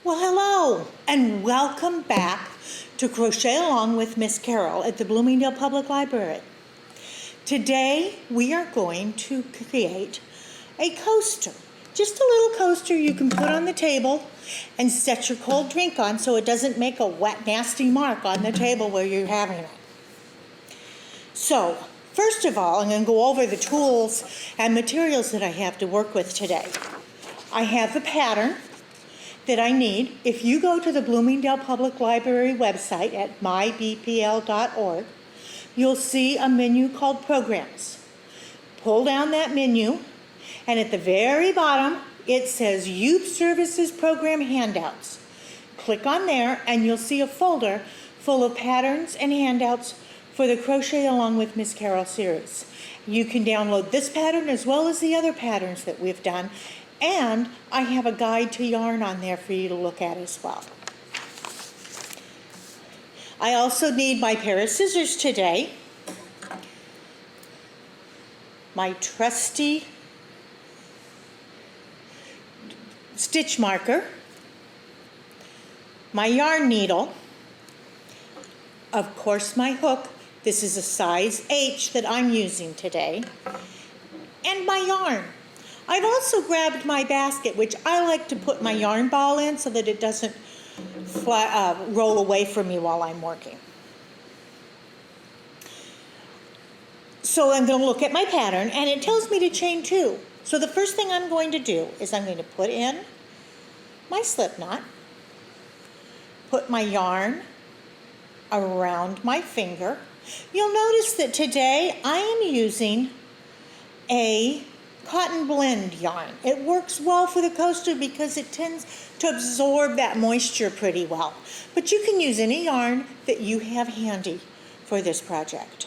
Well, hello, and welcome back to Crochet Along with Miss Carol at the Bloomingdale Public Library. Today, we are going to create a coaster. Just a little coaster you can put on the table and set your cold drink on so it doesn't make a wet, nasty mark on the table where you're having it. So, first of all, I'm going to go over the tools and materials that I have to work with today. I have the pattern that I need. If you go to the Bloomingdale Public Library website at mybpl.org, you'll see a menu called Programs. Pull down that menu, and at the very bottom, it says Youth Services Program Handouts. Click on there, and you'll see a folder full of patterns and handouts for the Crochet Along with Miss Carol series. You can download this pattern as well as the other patterns that we've done, and I have a guide to yarn on there for you to look at as well. I also need my pair of scissors today, my trusty stitch marker, my yarn needle, of course my hook. This is a size H that I'm using today, and my yarn. I've also grabbed my basket, which I like to put my yarn ball in so that it doesn't roll away from me while I'm working. So I'm going to look at my pattern, and it tells me to chain 2. So the first thing I'm going to do is I'm going to put in my slip knot, put my yarn around my finger. You'll notice that today I am using a cotton blend yarn. It works well for the coaster because it tends to absorb that moisture pretty well. But you can use any yarn that you have handy for this project.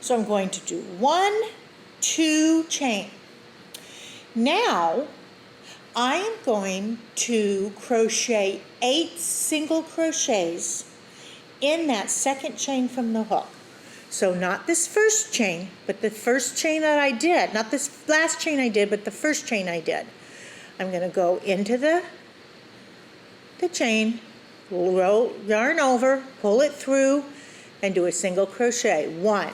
So I'm going to do 1, 2 chain. Now I am going to crochet 8 single crochets in that second chain from the hook. So not this first chain, but the first chain that I did. Not this last chain I did, but the first chain I did. I'm going to go into the chain, roll yarn over, pull it through, and do a single crochet. 1,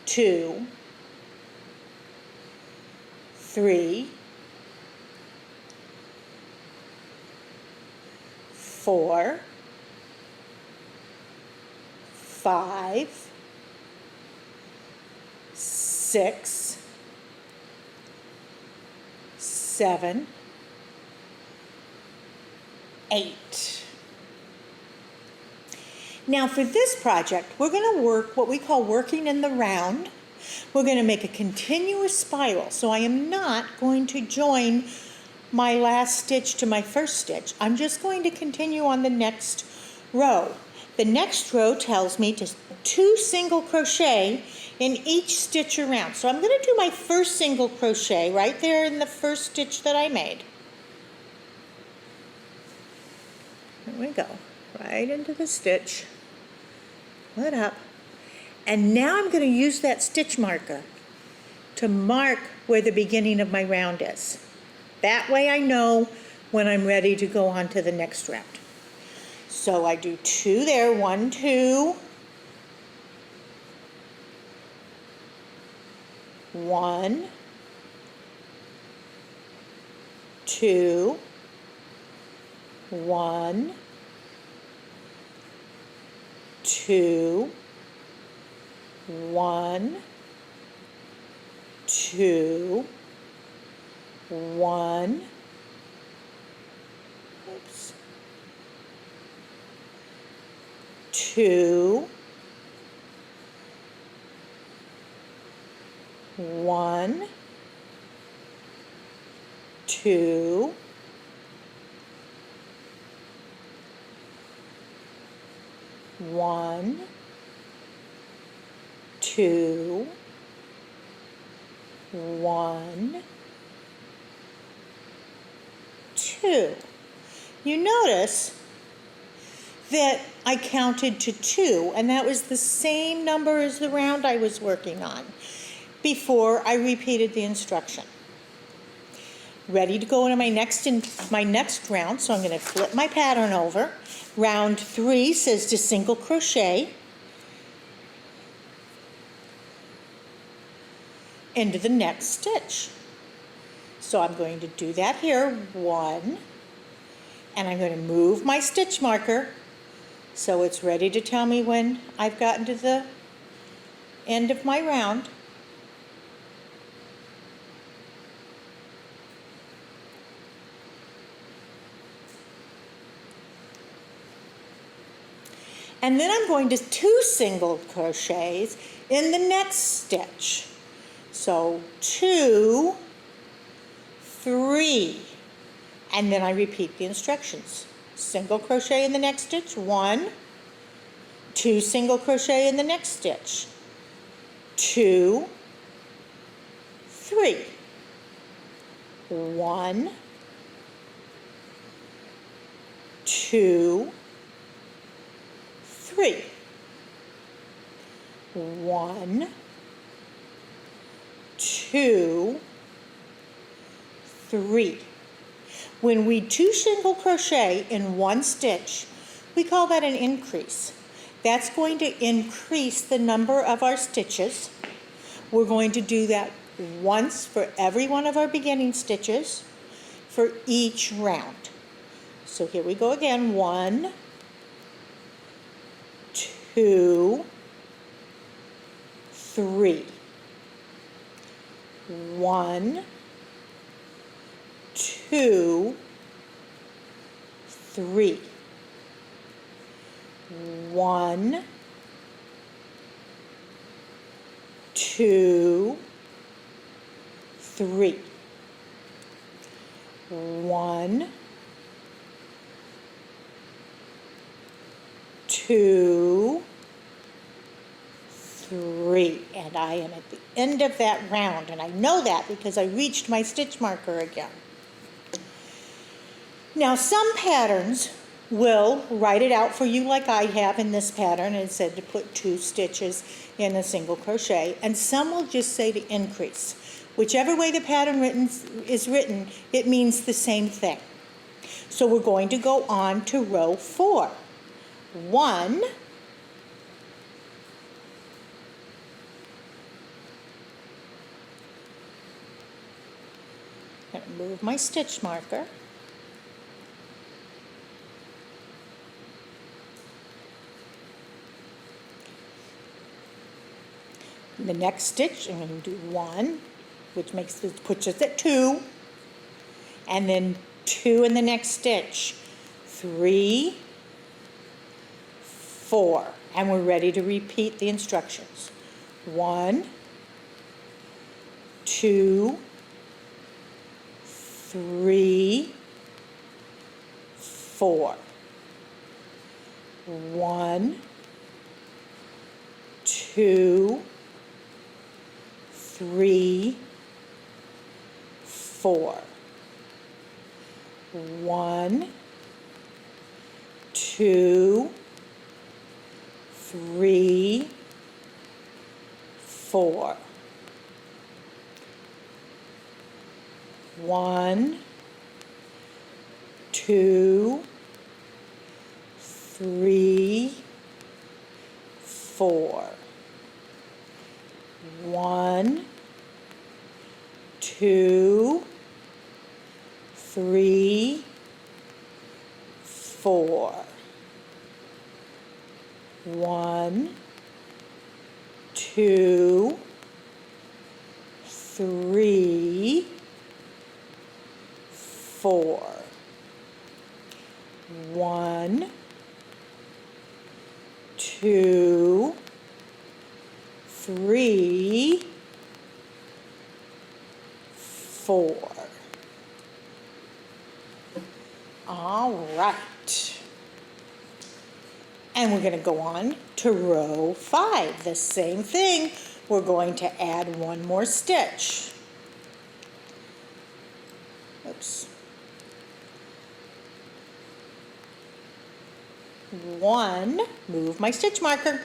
2, 3, 4, 5, 6, 7, 8. Now for this project, we're going to work what we call working in the round. We're going to make a continuous spiral. So I am not going to join my last stitch to my first stitch. I'm just going to continue on the next row. The next row tells me to 2 single crochet in each stitch around. So I'm going to do my first single crochet right there in the first stitch that I made. There we go, right into the stitch. Pull it up. And now I'm going to use that stitch marker to mark where the beginning of my round is. That way I know when I'm ready to go on to the next round. So I do 2 there, 1, 2, 1, 2, 1, 2, 1, 2, 1, oops, 2, 1, 2, 1, 2, 1, 2. You notice that I counted to 2, and that was the same number as the round I was working on before I repeated the instruction. ready to go into my next round. So I'm going to flip my pattern over. Round 3 says to single crochet into the next stitch. So I'm going to do that here, 1, and I'm going to move my stitch marker so it's ready to tell me when I've gotten to the end of my round. And then I'm going to 2 single crochets in the next stitch. So 2, 3, and then I repeat the instructions. Single crochet in the next stitch, 1, 2 single crochet in the next stitch, 2, 3, 1, 2, 3, 1, 2, 3. When we 2 single crochet in one stitch, we call that an increase. That's going to increase the number of our stitches. We're going to do that once for every one of our beginning stitches for each round. So here we go again. 1, 2, 3. 1, 2, 3. 1, 2, 3. 1, 2, 3. And I am at the end of that round, and I know that because I reached my stitch marker again. Now some patterns will write it out for you like I have in this pattern. It said to put 2 stitches in a single crochet, and some will just say to increase. Whichever way the pattern is written, it means the same thing. So we're going to go on to row 4. 1, I'm going to move my stitch marker. In the next stitch, I'm going to do 1, which puts us at 2, and then 2 in the next stitch, 3, 4, and we're ready to repeat the instructions. 1, 2, 3, 4. 1, 2, 3, 4. 1, 2, 3, 4. 1, 2, 3, 4. 1, 2, 3, 4. 1, 2, 3, 4. 1, 2, 3, 4. All right. And we're going to go on to row 5. The same thing. We're going to add 1 more stitch. Oops. 1, move my stitch marker.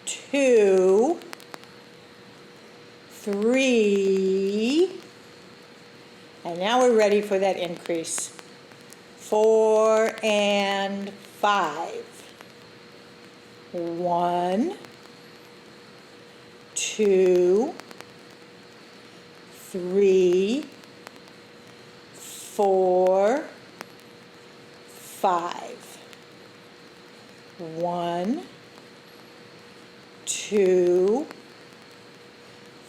2, 3, and now we're ready for that increase. 4 and 5. 1, 2, 3, 4, 5. 1, 2,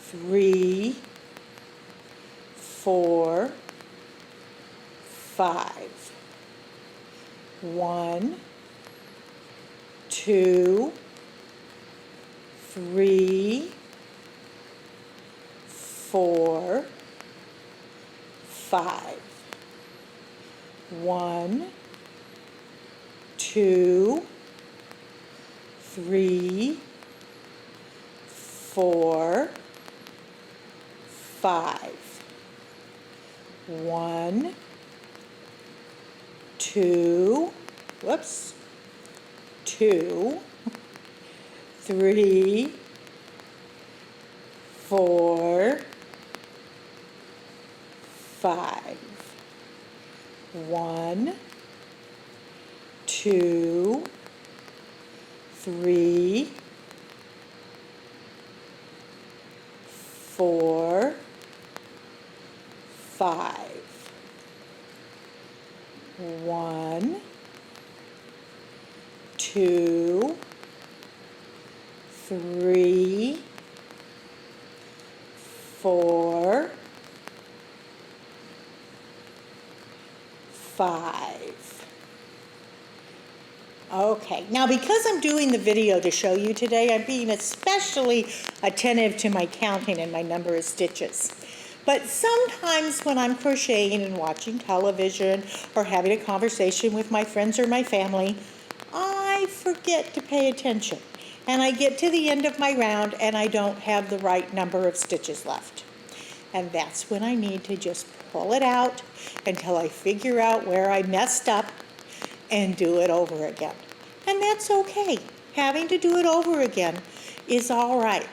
3, 4, 5. 1, 2, 3, 4, 5. 1, 2, 3, 4, 5. 1, 2, whoops, 2, 3, 4, 5. 1, 2, 3, 4, 5. 1, 2, 3, 4, 5. Okay, now because I'm doing the video to show you today, I'm being especially attentive to my counting and my number of stitches. But sometimes when I'm crocheting and watching television or having a conversation with my friends or my family, I forget to pay attention. And I get to the end of my round and I don't have the right number of stitches left. And that's when I need to just pull it out until I figure out where I messed up and do it over again. And that's okay. Having to do it over again is all right.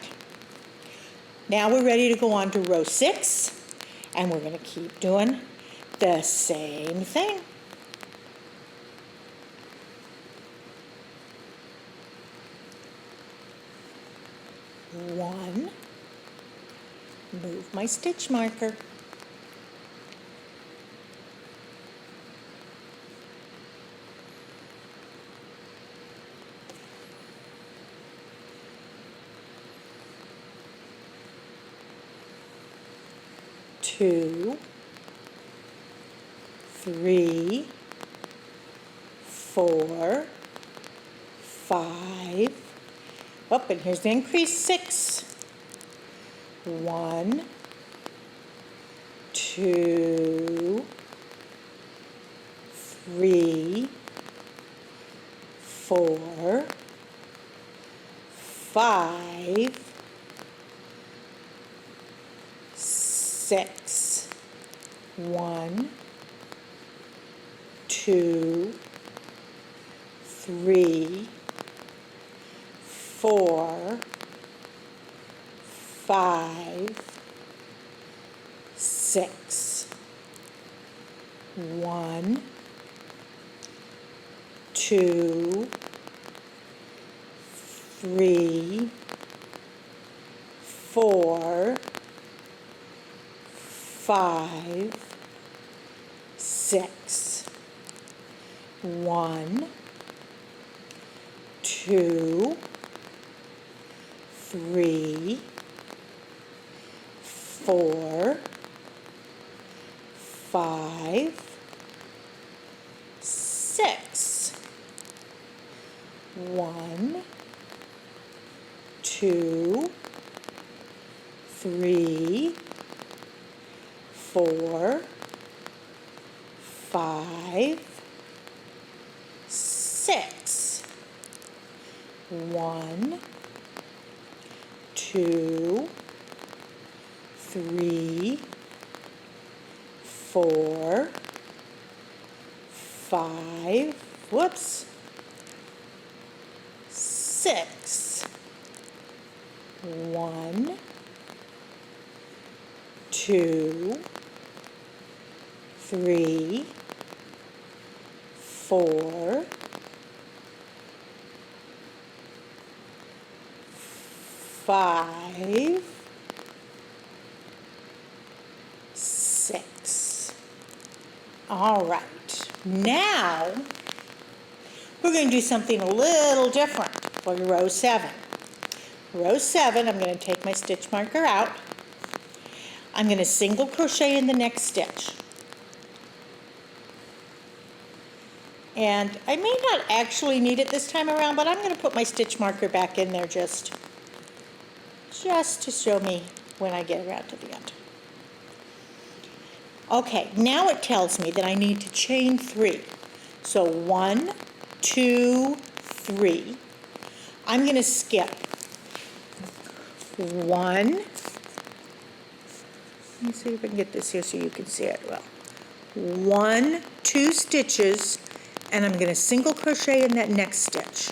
Now we're ready to go on to row 6, and we're going to keep doing the same thing. 1, move my stitch marker. 2, 3, 4, 5. Oh, and here's the increase, 6. 1, 2, 3, 4, 5, 6. 1, 2, 3, 4, 5, 6. 1, 2, 3, 4, 5, 6. 1, 2, 3, 4, 5, 6. 1, 2, 3, 4, 5, 6. 1, 2, 3, 4, 5, whoops, 6. 1, 2, 3, 4, 5, 6. All right, now we're going to do something a little different for row 7. Row 7, I'm going to take my stitch marker out. I'm going to single crochet in the next stitch. And I may not actually need it this time around, but I'm going to put my stitch marker back in there just to show me when I get around to the end. Okay, now it tells me that I need to chain 3. So 1, 2, 3. I'm going to skip 1. Let me see if I can get this here so you can see it well. 1, 2 stitches, and I'm going to single crochet in that next stitch.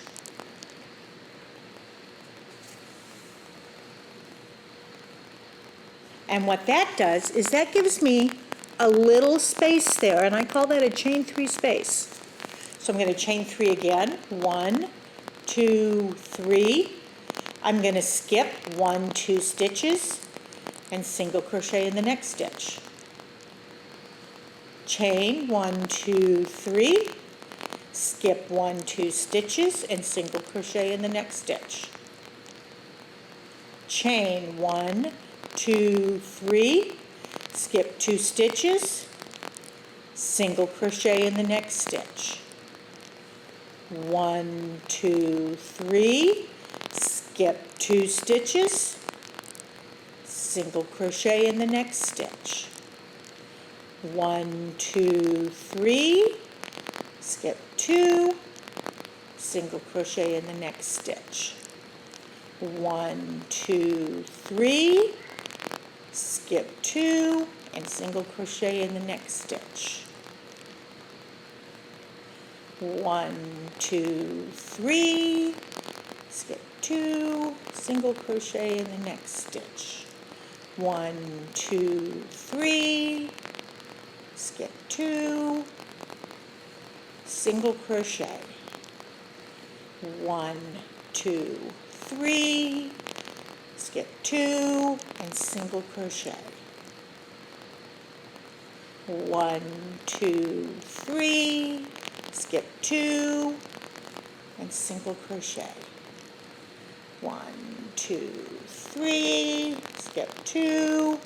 And what that does is that gives me a little space there, and I call that a chain 3 space. So I'm going to chain 3 again. 1, 2, 3. I'm going to skip 1, 2 stitches and single crochet in the next stitch. Chain 1, 2, 3. Skip 1, 2 stitches and single crochet in the next stitch. Chain 1, 2, 3. Skip 2 stitches, single crochet in the next stitch. 1, 2, 3. Skip 2 stitches, single crochet in the next stitch. 1, 2, 3. Skip 2, single crochet in the next stitch. 1, 2, 3. Skip 2 and single crochet in the next stitch. 1, 2, 3. Skip 2, single crochet in the next stitch. 1, 2, 3. Skip 2, single crochet. 1, 2, 3. Skip 2 and single crochet. 1, 2, 3. Skip 2 and single crochet. 1, 2, 3. Skip 2,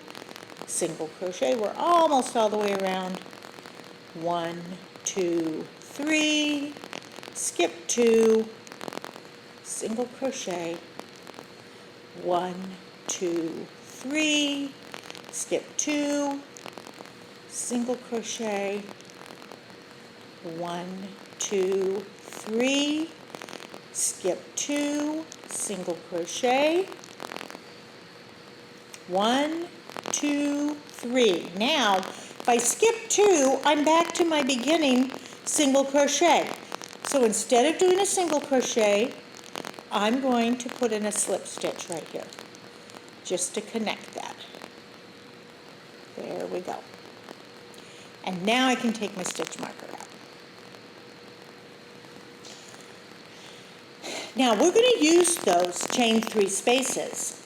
single crochet. We're almost all the way around. 1, 2, 3. Skip 2, single crochet. 1, 2, 3, skip 2, single crochet. 1, 2, 3, skip 2, single crochet. 1, 2, 3. Now, if I skip 2, I'm back to my beginning single crochet. So instead of doing a single crochet, I'm going to put in a slip stitch right here, just to connect that. There we go. And now I can take my stitch marker out. Now we're going to use those chain 3 spaces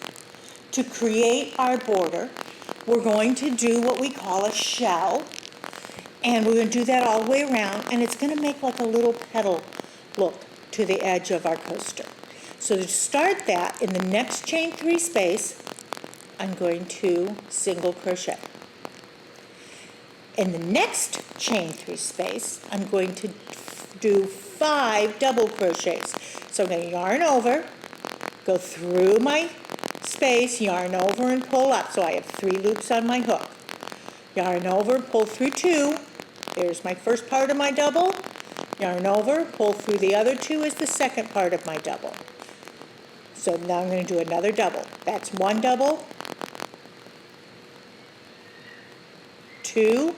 to create our border. We're going to do what we call a shell, and we're going to do that all the way around, and it's going to make like a little petal look to the edge of our coaster. So to start that, in the next chain 3 space, I'm going to single crochet. In the next chain 3 space, I'm going to do 5 double crochets. So I'm going to yarn over, go through my space, yarn over and pull up. So I have 3 loops on my hook. Yarn over, pull through 2. There's my first part of my double. Yarn over, pull through the other 2 is the second part of my double. So now I'm going to do another double. That's 1 double, 2,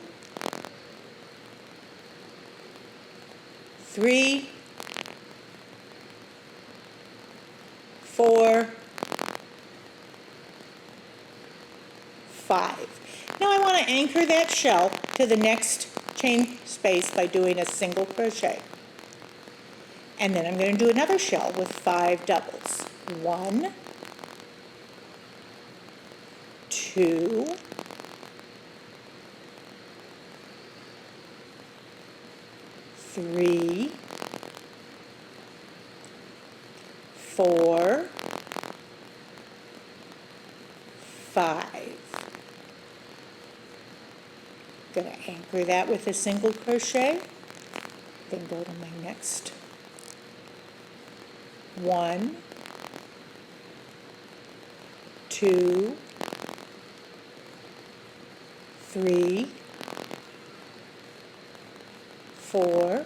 3, 4, 5. Now I want to anchor that shell to the next chain space by doing a single crochet. And then I'm going to do another shell with 5 doubles. 1, 2, 3, 4, 5. Going to anchor that with a single crochet, then go to my next 1, 2, 3, 4,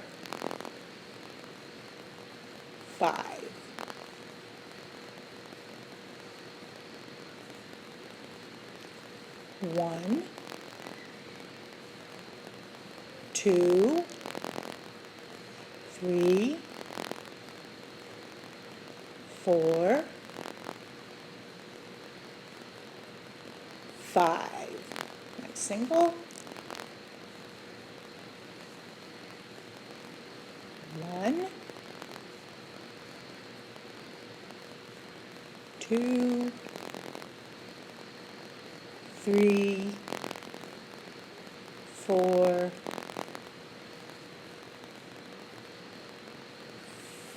5. One, 2, 3, 4, 5. My single. 1, 2, 3, 4,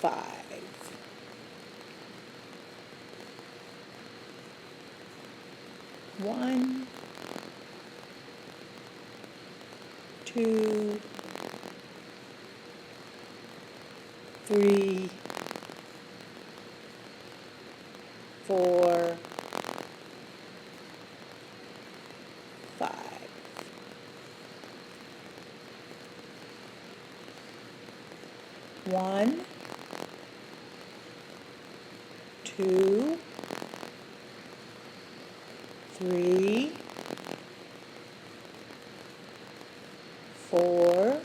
5. 1, 2, 3, 4, 5. 1, 2, 3, 4,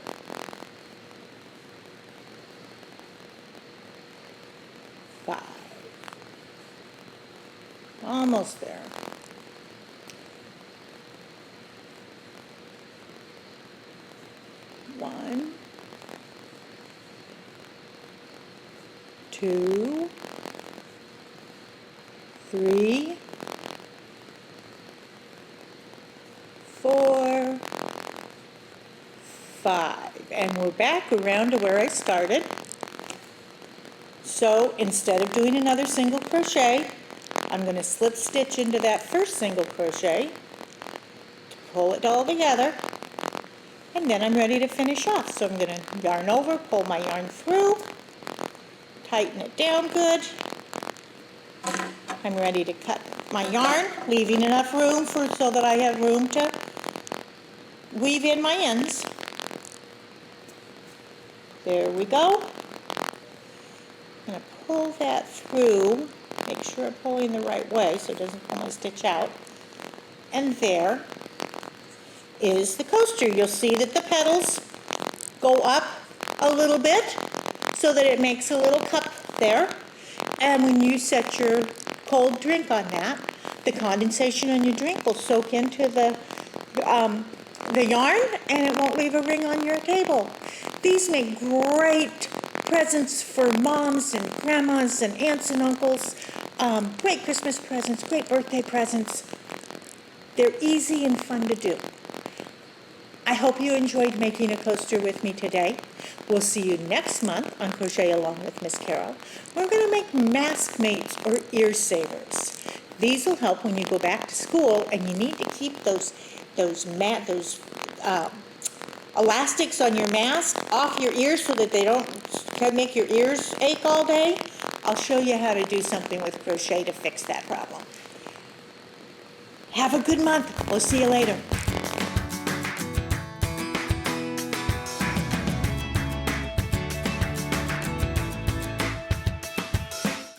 5. Almost there. 1, 2, 3, 4, 5. And we're back around to where I started. So instead of doing another single crochet, I'm going to slip stitch into that first single crochet to pull it all together, and then I'm ready to finish off. So I'm going to yarn over, pull my yarn through, tighten it down good. I'm ready to cut my yarn, leaving enough room so that I have room to weave in my ends. There we go. I'm going to pull that through, make sure I'm pulling the right way so it doesn't pull my stitch out. And there is the coaster. You'll see that the petals go up a little bit so that it makes a little cup there. And when you set your cold drink on that, the condensation on your drink will soak into the yarn and it won't leave a ring on your table. These make great presents for moms and grandmas and aunts and uncles. Great Christmas presents, great birthday presents. They're easy and fun to do. I hope you enjoyed making a coaster with me today. We'll see you next month on Crochet Along with Miss Carol. We're going to make mask mates or ear savers. These will help when you go back to school and you need to keep those elastics on your mask off your ears so that they don't make your ears ache all day. I'll show you how to do something with crochet to fix that problem. Have a good month. We'll see you later.